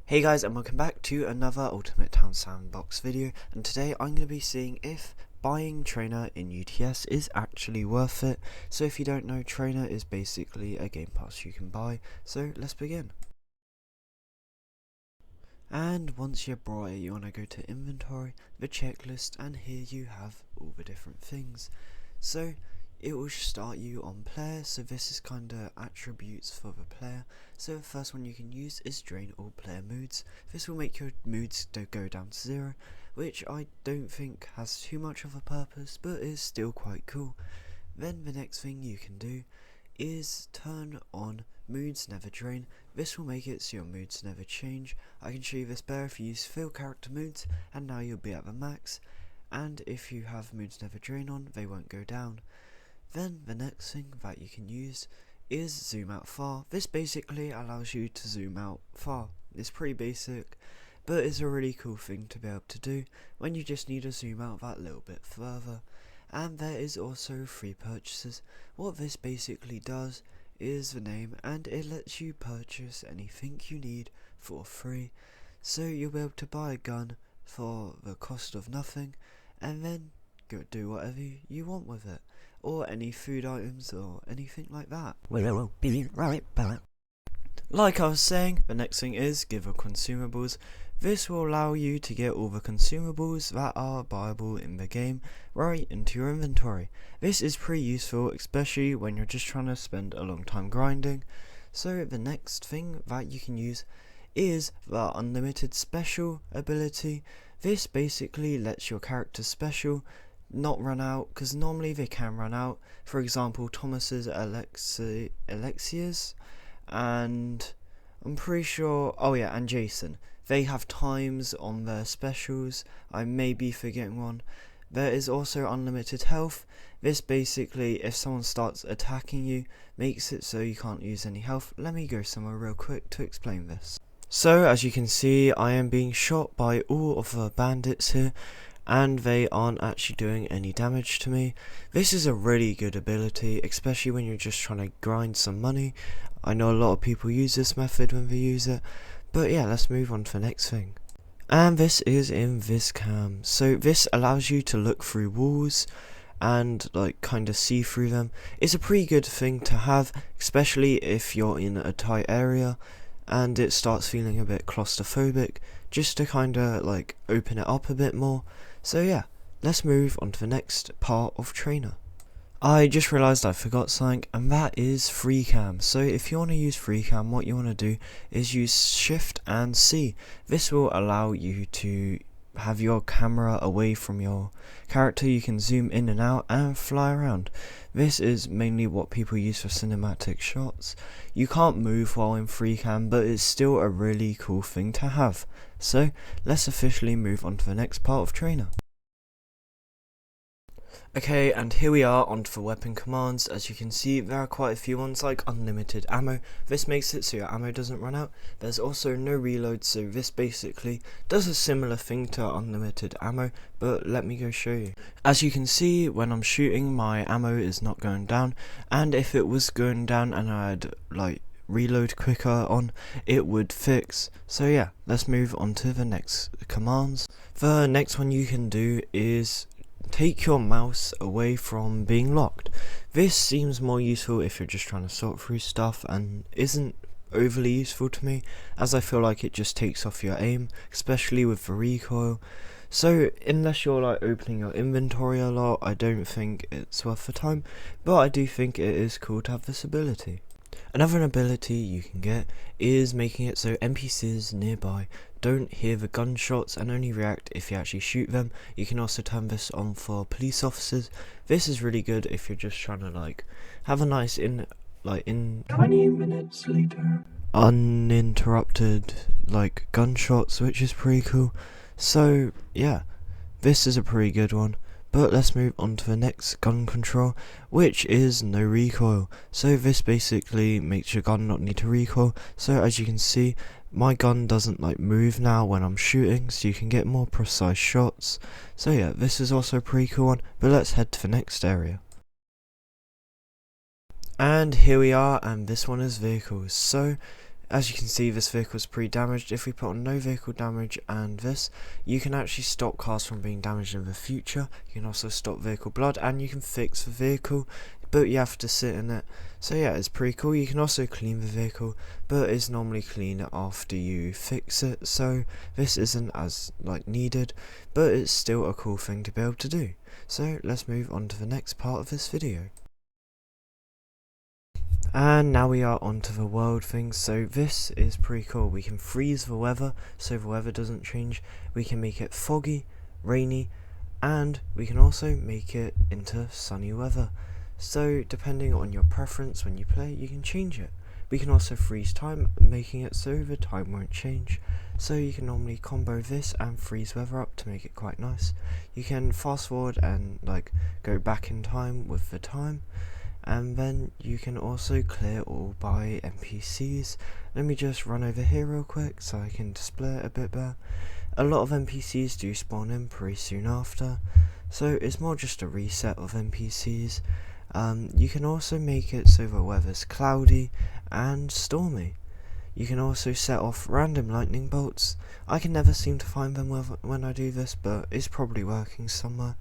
Hey guys, and welcome back to another Ultimate Town Sandbox video, and today I'm going to be seeing if buying Trainer in UTS is actually worth it. So if you don't know, Trainer is basically a game pass you can buy, so let's begin. And once you're brought it, you want to go to inventory, the checklist, and here you have all the different things. So it will start you on player, so this is kind of attributes for the player. So the first one you can use is drain all player moods. This will make your moods go down to 0, which I don't think has too much of a purpose, but is still quite cool. Then the next thing you can do is turn on moods never drain. This will make it so your moods never change. I can show you this better if you use fill character moods, and now you'll be at the max. And if you have moods never drain on, they won't go down. Then the next thing that you can use is zoom out far. This basically allows you to zoom out far. It's pretty basic, but it's a really cool thing to be able to do when you just need to zoom out that little bit further. And there is also free purchases. What this basically does is the name, and it lets you purchase anything you need for free. So you'll be able to buy a gun for the cost of nothing, and then go do whatever you want with it, or any food items or anything like that. Like I was saying, the next thing is give a consumables. This will allow you to get all the consumables that are buyable in the game right into your inventory. This is pretty useful, especially when you're just trying to spend a long time grinding. So the next thing that you can use is the unlimited special ability. This basically lets your character special not run out, because normally they can run out. For example, Thomas's Alexia's, and I'm pretty sure, and Jason, they have times on their specials. I may be forgetting one. There is also unlimited health. This basically, if someone starts attacking you, makes it so you can't use any health. Let me go somewhere real quick to explain this. So as you can see, I am being shot by all of the bandits here, and they aren't actually doing any damage to me. This is a really good ability, especially when you're just trying to grind some money. I know a lot of people use this method when they use it, but yeah, let's move on to the next thing. And this is in Viscam. So this allows you to look through walls and like kind of see through them. It's a pretty good thing to have, especially if you're in a tight area and it starts feeling a bit claustrophobic, just to kind of like open it up a bit more. So yeah, let's move on to the next part of Trainer. I just realised I forgot something, and that is free cam. So if you want to use free cam, what you want to do is use Shift and C. This will allow you to have your camera away from your character. You can zoom in and out and fly around. This is mainly what people use for cinematic shots. You can't move while in free cam, but it's still a really cool thing to have. So let's officially move on to the next part of Trainer. Okay, and here we are onto the weapon commands. As you can see, there are quite a few ones, like unlimited ammo. This makes it so your ammo doesn't run out. There's also no reload, so this basically does a similar thing to unlimited ammo, but let me go show you. As you can see, when I'm shooting, my ammo is not going down, and if it was going down and I had like reload quicker on, it would fix. So yeah, let's move on to the next commands. The next one you can do is take your mouse away from being locked. This seems more useful if you're just trying to sort through stuff, and isn't overly useful to me, as I feel like it just takes off your aim, especially with the recoil. So unless you're like opening your inventory a lot, I don't think it's worth the time, but I do think it is cool to have this ability. Another ability you can get is making it so NPCs nearby don't hear the gunshots and only react if you actually shoot them. You can also turn this on for police officers. This is really good if you're just trying to like have a nice 20 minutes later uninterrupted like gunshots, which is pretty cool. So yeah, this is a pretty good one. But let's move on to the next gun control, which is no recoil. So this basically makes your gun not need to recoil. So as you can see, my gun doesn't like move now when I'm shooting, so you can get more precise shots. So yeah, this is also a pretty cool one, but let's head to the next area. And here we are, and this one is vehicles. So As you can see, this vehicle is pre-damaged. If we put on no vehicle damage and this, you can actually stop cars from being damaged in the future. You can also stop vehicle blood, and you can fix the vehicle, but you have to sit in it. So yeah, it's pretty cool. You can also clean the vehicle, but it's normally clean after you fix it, so this isn't as needed, but it's still a cool thing to be able to do. So let's move on to the next part of this video. And now we are onto the world thing. So this is pretty cool. We can freeze the weather so the weather doesn't change. We can make it foggy, rainy, and we can also make it into sunny weather. So depending on your preference when you play, you can change it. We can also freeze time, making it so the time won't change. So you can normally combo this and freeze weather up to make it quite nice. You can fast forward and go back in time with the time. And then you can also clear all by NPCs. Let me just run over here real quick so I can display it a bit better. A lot of NPCs do spawn in pretty soon after, so it's more just a reset of NPCs. You can also make it so the weather's cloudy and stormy. You can also set off random lightning bolts. I can never seem to find them when I do this, but it's probably working somewhere.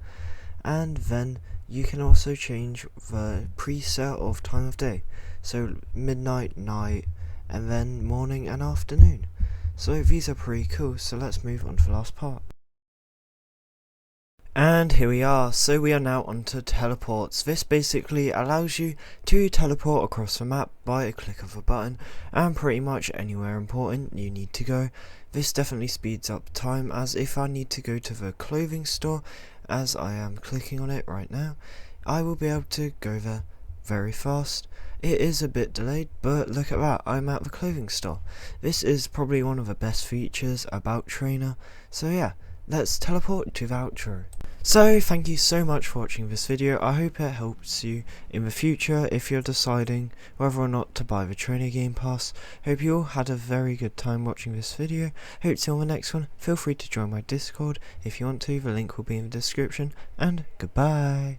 And then you can also change the preset of time of day, so midnight, night, and then morning and afternoon. So these are pretty cool, so let's move on to the last part. And here we are. So we are now onto teleports. This basically allows you to teleport across the map by a click of a button and pretty much anywhere important you need to go. This definitely speeds up time, as if I need to go to the clothing store, as I am clicking on it right now, I will be able to go there very fast. It is a bit delayed, but look at that, I'm at the clothing store. This is probably one of the best features about Trainer. So yeah, let's teleport to the outro. So thank you so much for watching this video. I hope it helps you in the future if you're deciding whether or not to buy the Trainer Game Pass. Hope you all had a very good time watching this video. Hope to see you on the next one. Feel free to join my Discord if you want to, the link will be in the description, and goodbye.